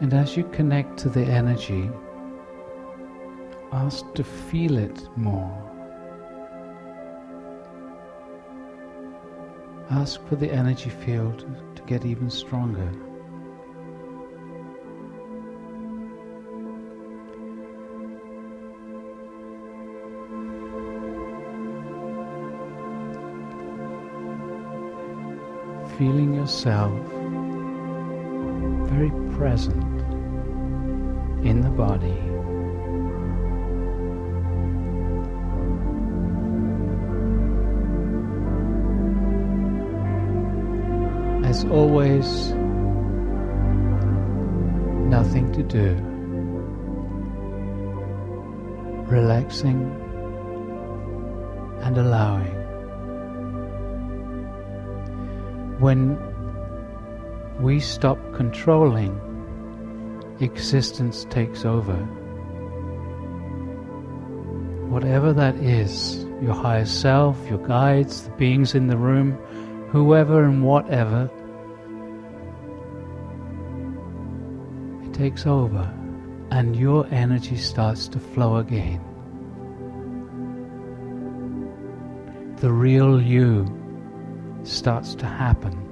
And as you connect to the energy, ask to feel it more. Ask for the energy field to get even stronger. Feeling yourself very present in the body. As always, nothing to do. Relaxing and allowing. When we stop controlling, existence takes over. Whatever that is, your higher self, your guides, the beings in the room, whoever and whatever, it takes over and your energy starts to flow again. The real you starts to happen.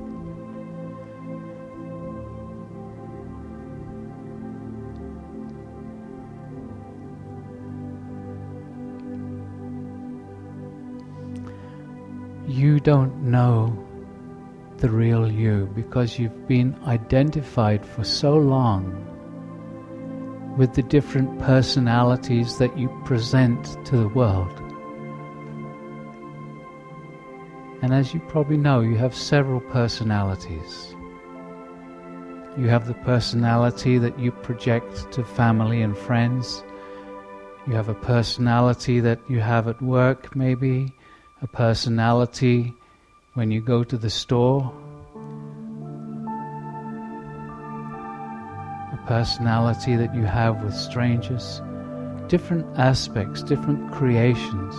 You don't know the real you because you've been identified for so long with the different personalities that you present to the world. And as you probably know, you have several personalities. You have the personality that you project to family and friends. You have a personality that you have at work, maybe. A personality when you go to the store. A personality that you have with strangers. Different aspects, different creations.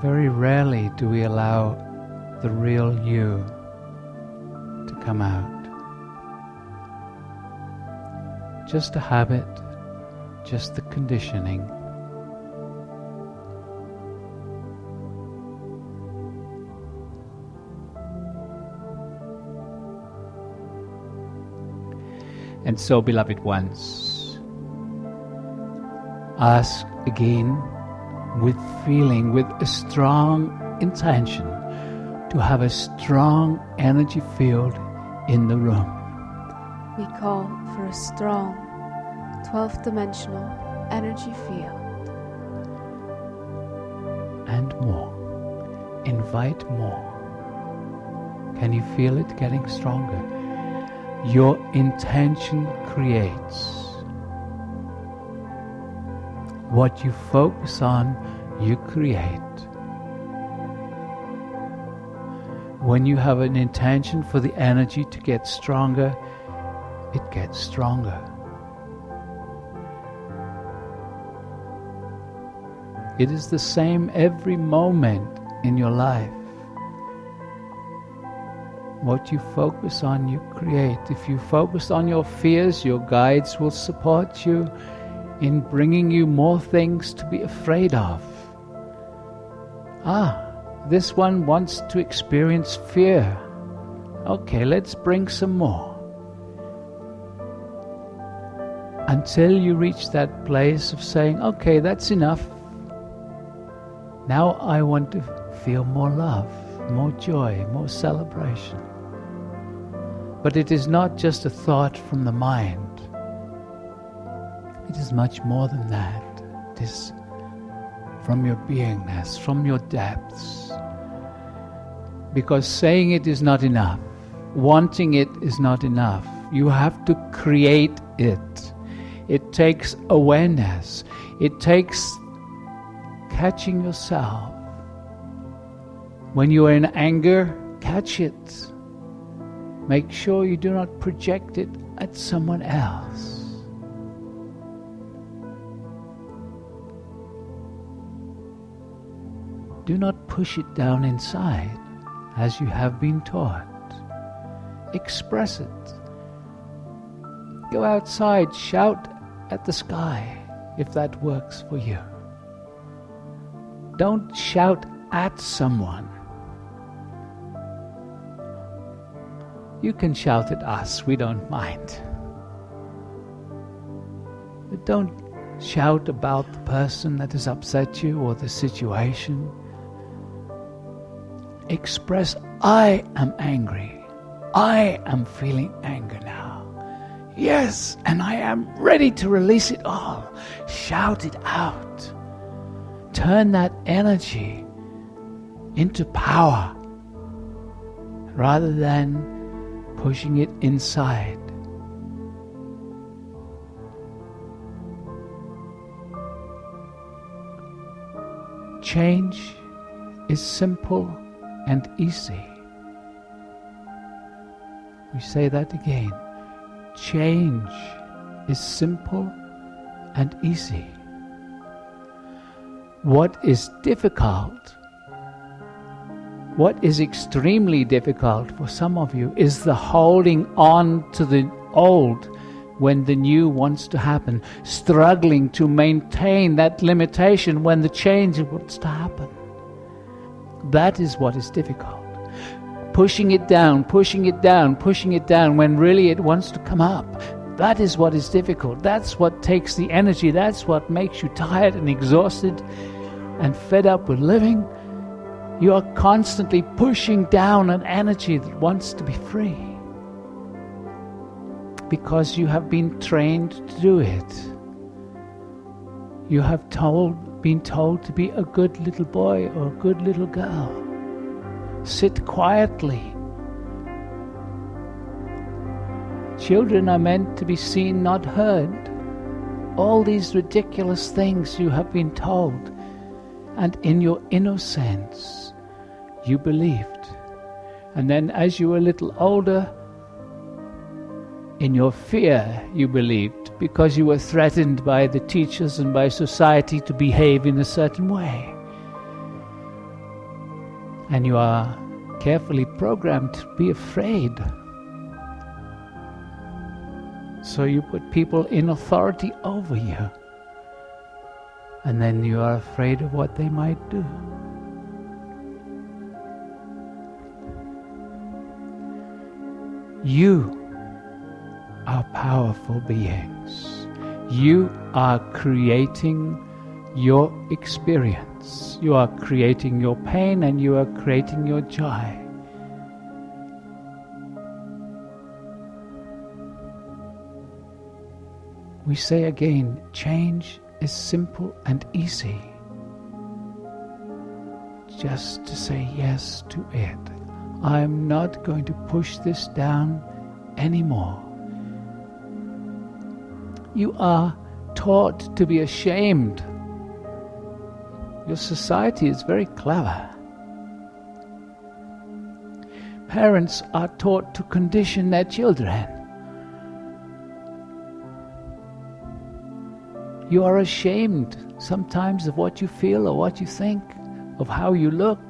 Very rarely do we allow the real you to come out. Just a habit, just the conditioning. And so, beloved ones, ask again with feeling, with a strong intention to have a strong energy field in the room. We call for a strong 12th dimensional energy field. And more. Invite more. Can you feel it getting stronger? Your intention creates. What you focus on, you create. When you have an intention for the energy to get stronger, it gets stronger. It is the same every moment in your life. What you focus on, you create. If you focus on your fears, your guides will support you in bringing you more things to be afraid of. This one wants to experience fear. Okay, let's bring some more. Until you reach that place of saying, okay, that's enough. Now I want to feel more love, more joy, more celebration. But it is not just a thought from the mind. It is much more than that. It is from your beingness, from your depths. Because saying it is not enough. Wanting it is not enough. You have to create it. It takes awareness. It takes catching yourself. When you are in anger, catch it. Make sure you do not project it at someone else. Do not push it down inside as you have been taught. Express it. Go outside, shout at the sky if that works for you. Don't shout at someone. You can shout at us, we don't mind. But don't shout about the person that has upset you or the situation. Express, I am angry. I am feeling anger now. Yes, and I am ready to release it all. Shout it out. Turn that energy into power rather than pushing it inside. Change is simple and easy. We say that again. Change is simple and easy. What is difficult, what is extremely difficult for some of you is the holding on to the old when the new wants to happen, struggling to maintain that limitation when the change wants to happen. That is what is difficult. Pushing it down, pushing it down, pushing it down when really it wants to come up. That is what is difficult. That's what takes the energy. That's what makes you tired and exhausted and fed up with living. You are constantly pushing down an energy that wants to be free because you have been trained to do it. You have been told to be a good little boy or a good little girl. Sit quietly. Children are meant to be seen, not heard. All these ridiculous things you have been told, and in your innocence you believed. And then as you were a little older, in your fear you believed, because you were threatened by the teachers and by society to behave in a certain way. And you are carefully programmed to be afraid. So you put people in authority over you. And then you are afraid of what they might do. You are powerful beings. You are creating your experience. You are creating your pain and you are creating your joy. We say again, change is simple and easy. Just to say yes to it. I am not going to push this down anymore. You are taught to be ashamed. Your society is very clever. Parents are taught to condition their children. You are ashamed sometimes of what you feel or what you think, of how you look.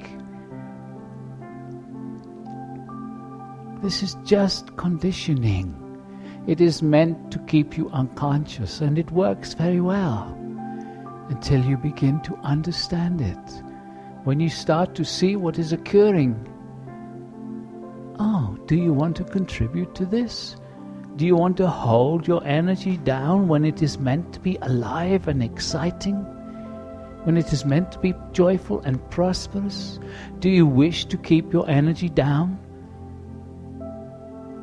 This is just conditioning. It is meant to keep you unconscious, and it works very well until you begin to understand it. When you start to see what is occurring, oh, do you want to contribute to this? Do you want to hold your energy down when it is meant to be alive and exciting? When it is meant to be joyful and prosperous? Do you wish to keep your energy down?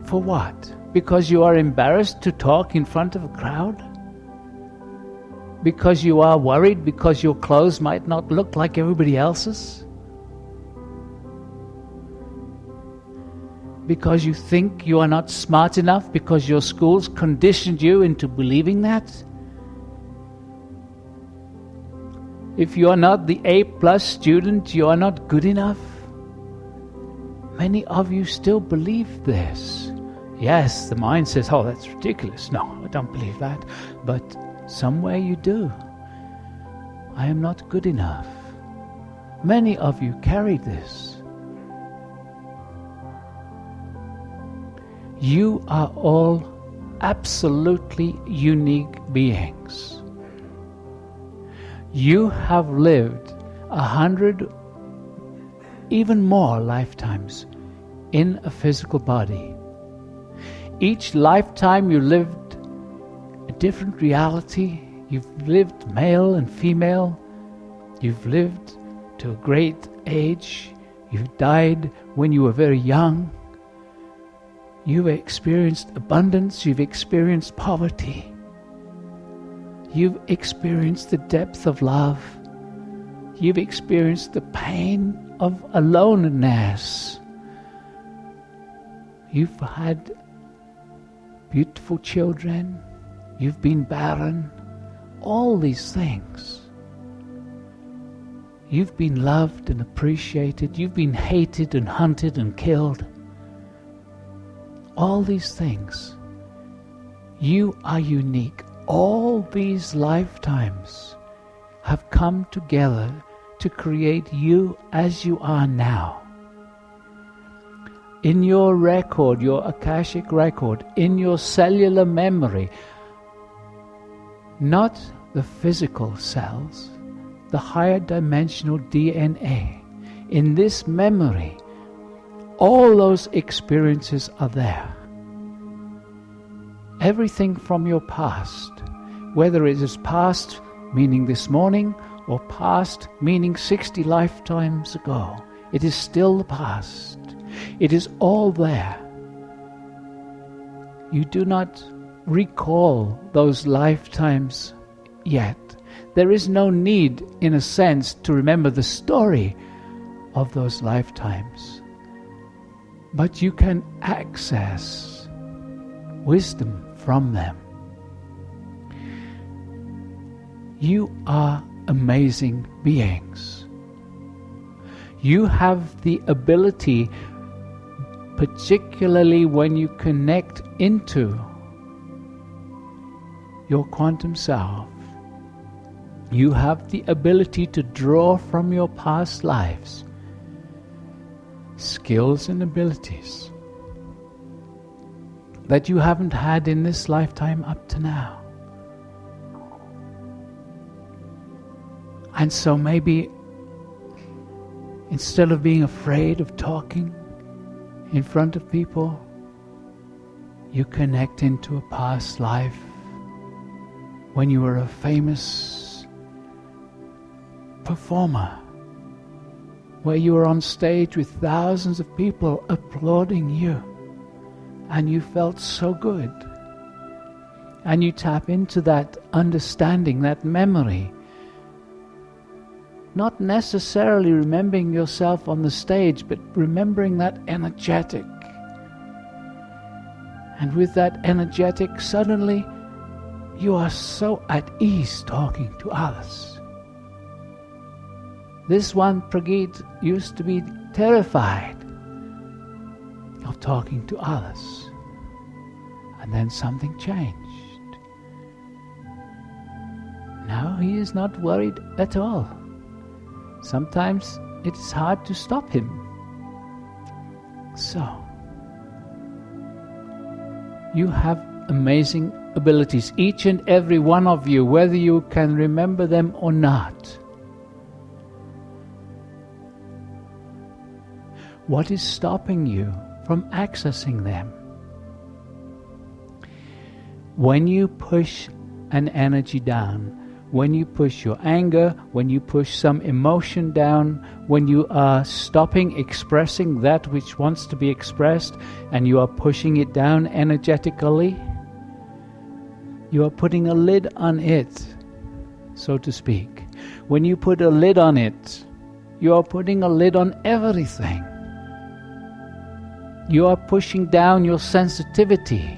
For what? Because you are embarrassed to talk in front of a crowd? Because you are worried because your clothes might not look like everybody else's? Because you think you are not smart enough because your schools conditioned you into believing that? If you are not the A+ student, you are not good enough? Many of you still believe this. Yes, the mind says, oh, that's ridiculous. No, I don't believe that. But somewhere you do. I am not good enough. Many of you carry this. You are all absolutely unique beings. You have lived 100, even more lifetimes in a physical body. Each lifetime you lived a different reality. You've lived male and female. You've lived to a great age. You've died when you were very young. You've experienced abundance. You've experienced poverty. You've experienced the depth of love. You've experienced the pain of aloneness. You've had beautiful children. You've been barren. All these things. You've been loved and appreciated. You've been hated and hunted and killed. All these things. You are unique. All these lifetimes have come together to create you as you are now. In your record, your Akashic record, in your cellular memory, not the physical cells, the higher dimensional DNA. In this memory, all those experiences are there. Everything from your past, whether it is past meaning this morning or past meaning 60 lifetimes ago, it is still the past. It is all there. You do not recall those lifetimes yet. There is no need, in a sense, to remember the story of those lifetimes. But you can access wisdom from them. You are amazing beings. You have the ability, particularly when you connect into your quantum self, you have the ability to draw from your past lives skills and abilities that you haven't had in this lifetime up to now. And so maybe instead of being afraid of talking in front of people, you connect into a past life when you were a famous performer, where you were on stage with thousands of people applauding you, and you felt so good. And you tap into that understanding, that memory, not necessarily remembering yourself on the stage, but remembering that energetic. And with that energetic, suddenly you are so at ease talking to others. This one, Prageet, used to be terrified of talking to others. And then something changed. Now he is not worried at all. Sometimes it is hard to stop him. So, you have amazing abilities, each and every one of you, whether you can remember them or not. What is stopping you from accessing them? When you push an energy down, when you push your anger, when you push some emotion down, when you are stopping expressing that which wants to be expressed and you are pushing it down energetically, you are putting a lid on it, so to speak. When you put a lid on it, you are putting a lid on everything. You are pushing down your sensitivity.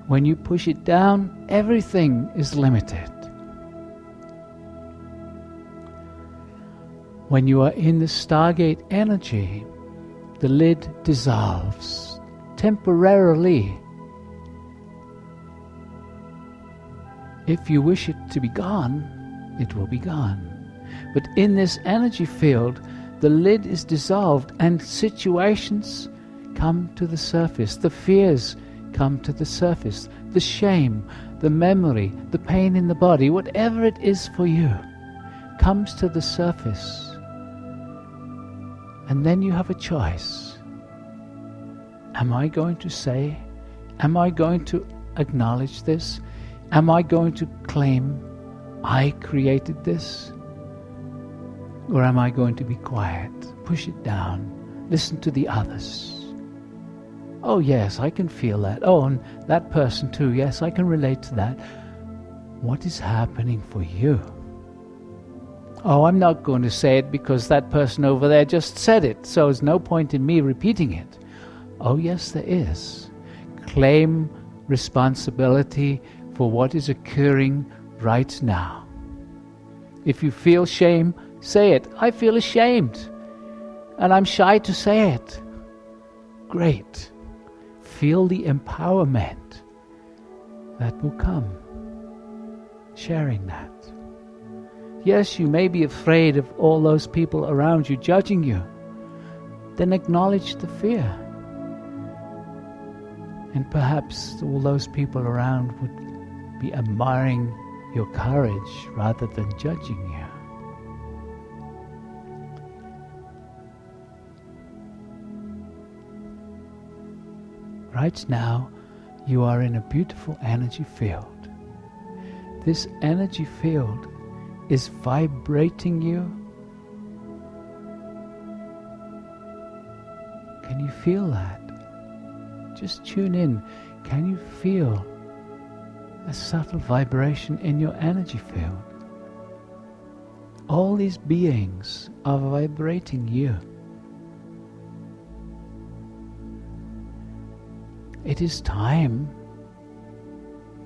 When you push it down, everything is limited. When you are in the Stargate energy, the lid dissolves temporarily. If you wish it to be gone, it will be gone. But in this energy field, the lid is dissolved and situations come to the surface. The fears come to the surface. The shame, the memory, the pain in the body, whatever it is for you, comes to the surface. And then you have a choice. Am I going to say? Am I going to acknowledge this? Am I going to claim I created this? Or am I going to be quiet, push it down, listen to the others? Oh yes, I can feel that. Oh, and that person too. Yes, I can relate to that. What is happening for you? Oh, I'm not going to say it because that person over there just said it, so there's no point in me repeating it. Oh yes, there is. Claim responsibility for what is occurring right now. If you feel shame, say it. I feel ashamed, and I'm shy to say it. Great. Feel the empowerment that will come. Sharing that. Yes, you may be afraid of all those people around you judging you. Then acknowledge the fear. And perhaps all those people around would be admiring your courage rather than judging you. Right now, you are in a beautiful energy field. This energy field is vibrating you. Can you feel that? Just tune in. Can you feel a subtle vibration in your energy field? All these beings are vibrating you. It is time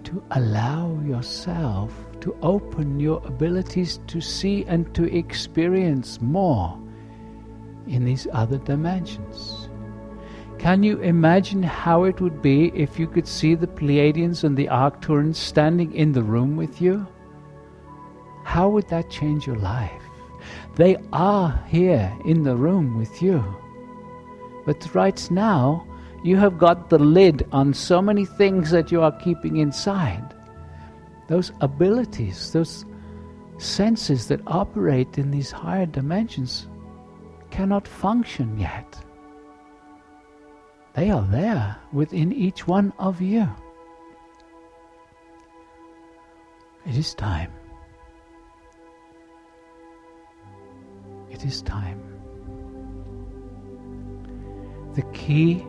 to allow yourself to open your abilities to see and to experience more in these other dimensions. Can you imagine how it would be if you could see the Pleiadians and the Arcturians standing in the room with you? How would that change your life? They are here in the room with you. But right now, you have got the lid on so many things that you are keeping inside. Those abilities, those senses that operate in these higher dimensions cannot function yet. They are there within each one of you. It is time. It is time. The key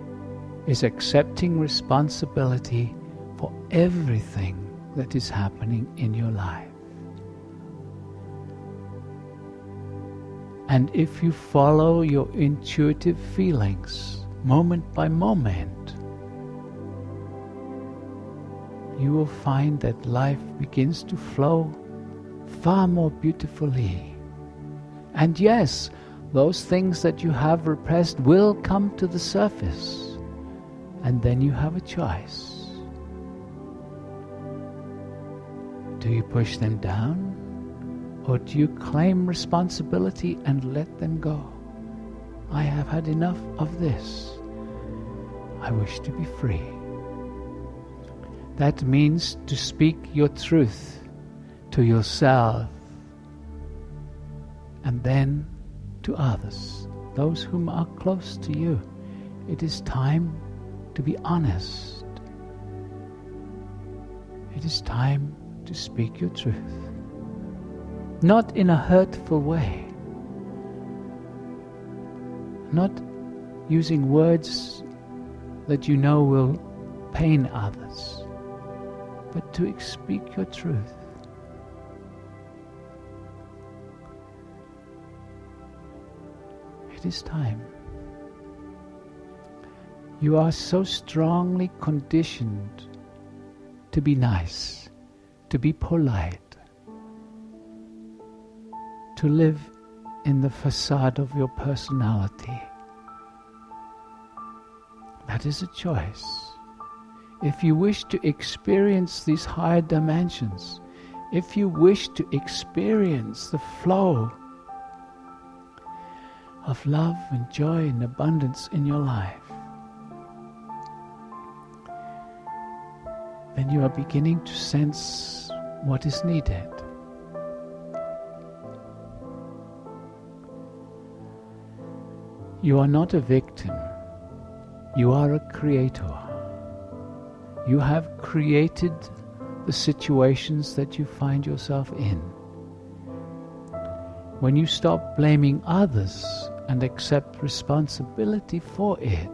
is accepting responsibility for everything that is happening in your life. And if you follow your intuitive feelings moment by moment, you will find that life begins to flow far more beautifully. And yes, those things that you have repressed will come to the surface. And then you have a choice. Do you push them down? Or do you claim responsibility and let them go? I have had enough of this. I wish to be free. That means to speak your truth to yourself and then to others, those whom are close to you. It is time to be honest. It is time to speak your truth. Not in a hurtful way. Not using words that you know will pain others, but to speak your truth. It is time. You are so strongly conditioned to be nice, to be polite, to live in the facade of your personality. That is a choice. If you wish to experience these higher dimensions, if you wish to experience the flow of love and joy and abundance in your life, then you are beginning to sense what is needed. You are not a victim. You are a creator. You have created the situations that you find yourself in. When you stop blaming others and accept responsibility for it,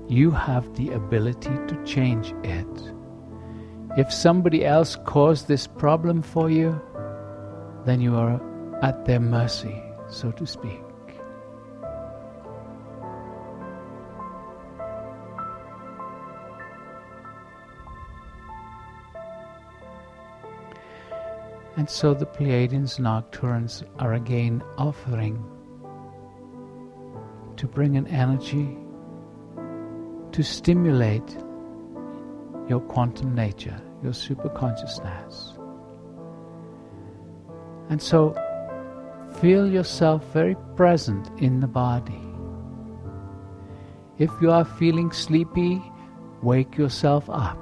you have the ability to change it. If somebody else caused this problem for you, then you are at their mercy, so to speak. And so the Pleiadians and Arcturians are again offering to bring an energy to stimulate your quantum nature, your superconsciousness. And so feel yourself very present in the body. If you are feeling sleepy, wake yourself up.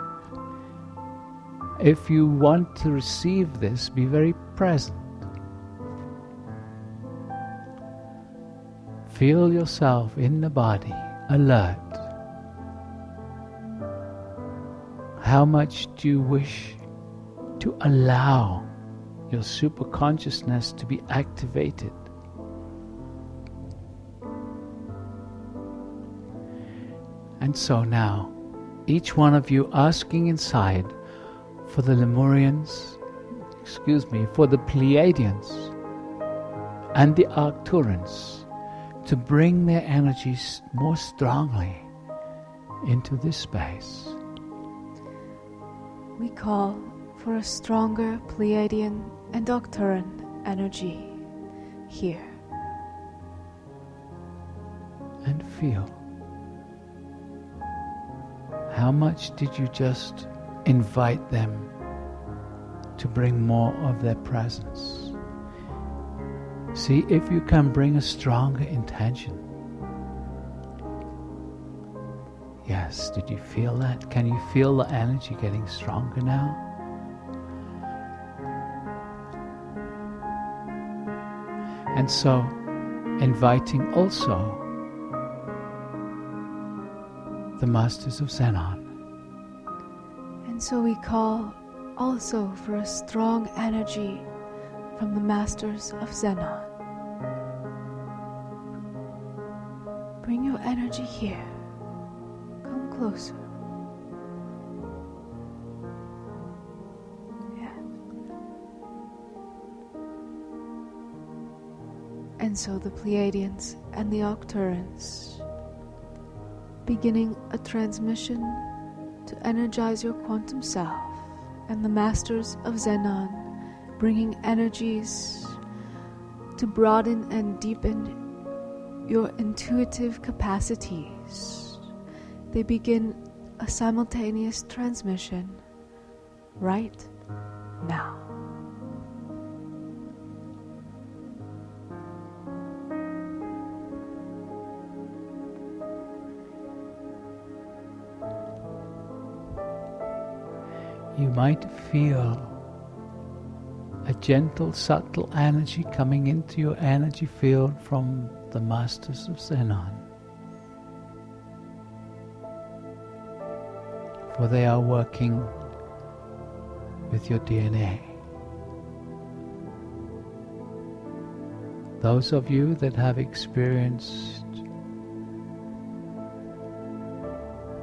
If you want to receive this, be very present. Feel yourself in the body, alert. How much do you wish to allow your superconsciousness to be activated? And so now, each one of you asking inside for the for the Pleiadians and the Arcturians to bring their energies more strongly into this space. We call for a stronger Pleiadian and Arcturian energy here. And feel. How much did you just invite them to bring more of their presence? See if you can bring a stronger intention. Yes, did you feel that? Can you feel the energy getting stronger now? And so, inviting also the Masters of Xenon. And so we call also for a strong energy from the Masters of Xenon. Bring your energy here. Come closer. Yeah. And so the Pleiadians and the Arcturians, beginning a transmission to energize your quantum self, and the Masters of Xenon bringing energies to broaden and deepen your intuitive capacities. They begin a simultaneous transmission right now. You might feel a gentle, subtle energy coming into your energy field from the Masters of Xenon. For they are working with your DNA. Those of you that have experienced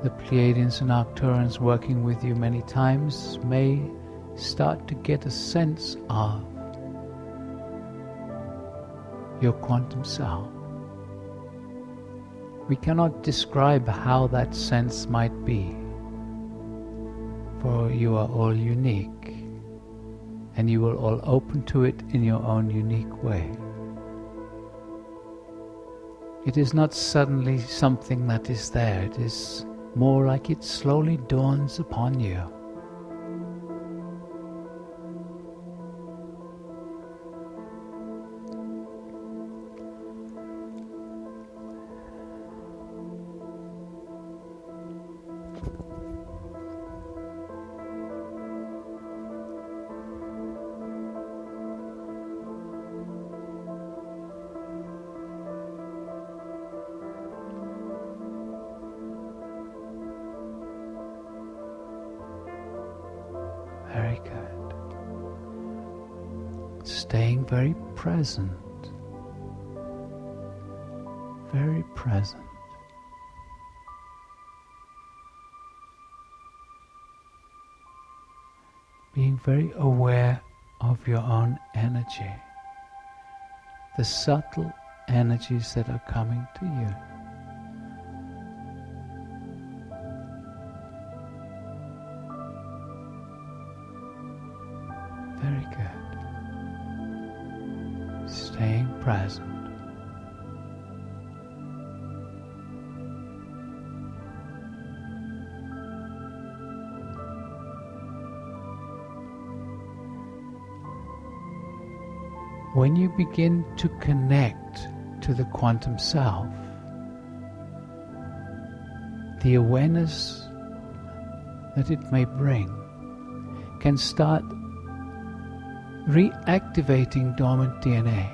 the Pleiadians and Arcturians working with you many times may start to get a sense of your quantum self. We cannot describe how that sense might be, for you are all unique, and you will all open to it in your own unique way. It is not suddenly something that is there, it is more like it slowly dawns upon you. Very good. Staying very present. Very present. Being very aware of your own energy. The subtle energies that are coming to you. Very good. Staying present. When you begin to connect to the quantum self, the awareness that it may bring can start reactivating dormant DNA.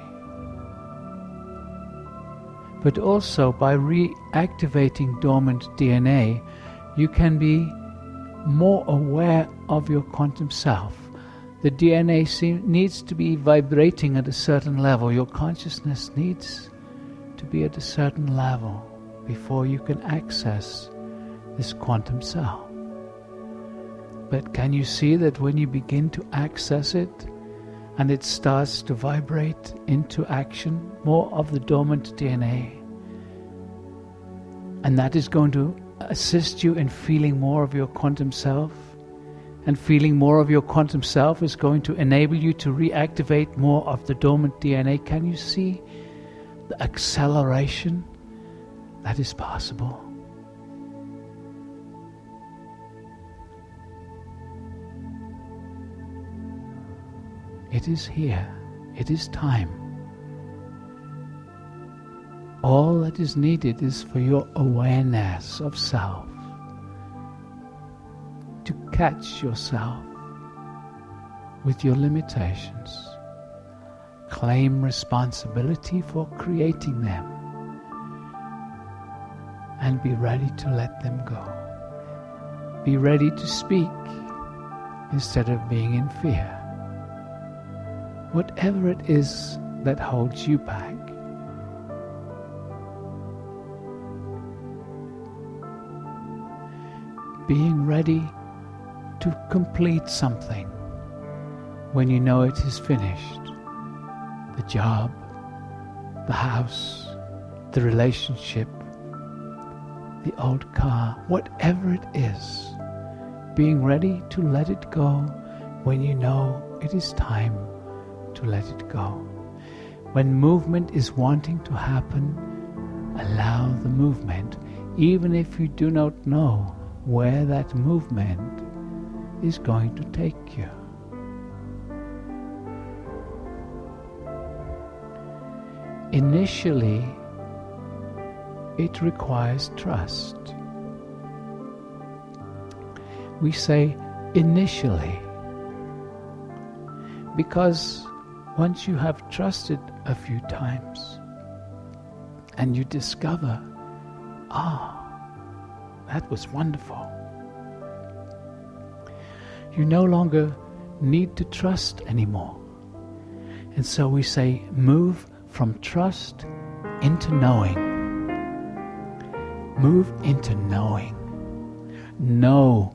But also by reactivating dormant DNA, you can be more aware of your quantum self. The DNA needs to be vibrating at a certain level. Your consciousness needs to be at a certain level before you can access this quantum self. But can you see that when you begin to access it and it starts to vibrate into action, more of the dormant DNA, and that is going to assist you in feeling more of your quantum self, and feeling more of your quantum self is going to enable you to reactivate more of the dormant DNA. Can you see the acceleration that is possible? It is here. It is time. All that is needed is for your awareness of self, to catch yourself with your limitations. Claim responsibility for creating them and be ready to let them go. Be ready to speak instead of being in fear. Whatever it is that holds you back, being ready to complete something when you know it is finished. The job, the house, the relationship, the old car, whatever it is, being ready to let it go when you know it is time to let it go. When movement is wanting to happen, allow the movement, even if you do not know where that movement is going to take you. Initially, it requires trust. We say initially, because once you have trusted a few times and you discover, that was wonderful, you no longer need to trust anymore. And so we say, move from trust into knowing. Move into knowing. Know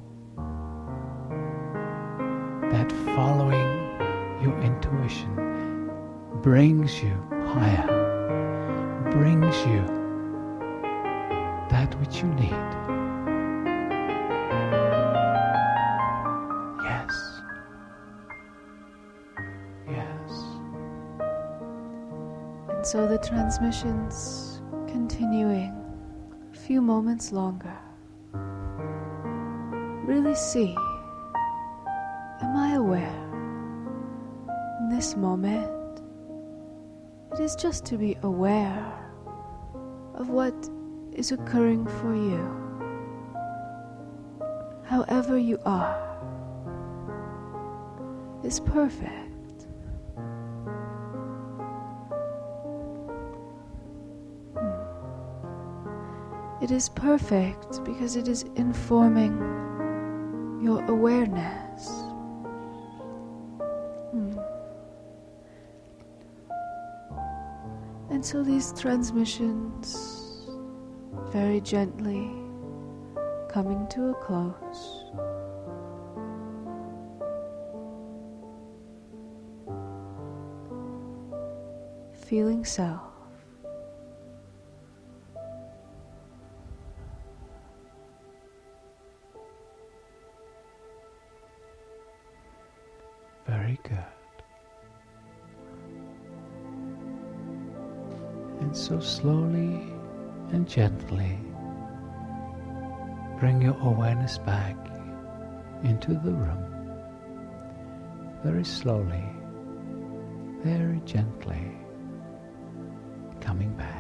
that following your intuition brings you higher, brings you that which you need. Yes. Yes. And so the transmission's continuing a few moments longer. Really see, am I aware? In this moment, it is just to be aware of what is occurring for you. However you are is perfect. It is perfect because it is informing your awareness. And so these transmissions, very gently coming to a close. Feeling self. Very good. And so slowly and gently bring your awareness back into the room. Very slowly, very gently coming back.